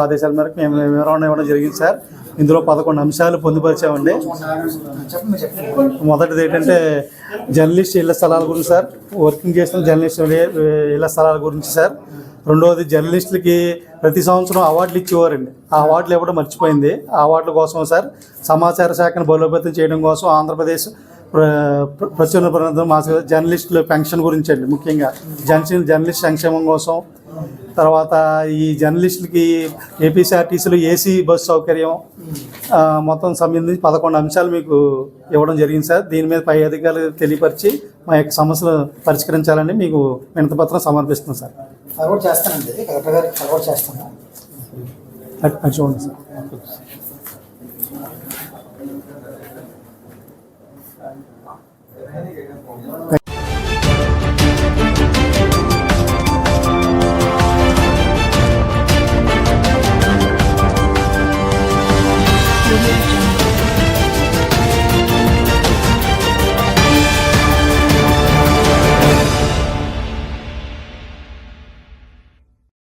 ఆదేశాల మేరకు మేము వివరణ ఇవ్వడం జరిగింది సార్. ఇందులో 11 అంశాలు పొందుపరిచామండి. మొదటిది ఏంటంటే జర్నలిస్ట్ ఇళ్ల స్థలాల గురించి సార్, వర్కింగ్ చేసిన జర్నలిస్ట్ ఇళ్ల స్థలాల గురించి సార్. రెండవది జర్నలిస్టులకి ప్రతి సంవత్సరం అవార్డులు ఇచ్చేవారండి, ఆ అవార్డులు ఇవ్వడం మర్చిపోయింది. ఆ అవార్డుల కోసం సార్ సమాచార శాఖను బలోపేతం చేయడం కోసం ఆంధ్రప్రదేశ్ ప్రచురణ బృందం మా జర్నలిస్టుల పెన్షన్ గురించి అండి, ముఖ్యంగా జర్నలిస్ట్ సంక్షేమం కోసం. తర్వాత ఈ జర్నలిస్టులకి ఏపీఎస్ఆర్టీసీలో ఏసీ బస్సు సౌకర్యం మొత్తం సంబంధించి 11 అంశాలు మీకు ఇవ్వడం జరిగింది సార్. దీని మీద పై అధికారులు తెలియపరిచి మా యొక్క సమస్యలు పరిష్కరించాలని మీకు వినతిపత్రం సమర్పిస్తున్నాం సార్. ఫార్వర్డ్ చేస్తానండి, కలెక్టర్ గారికి ఫార్వర్డ్ చేస్తాను. చూడండి సార్.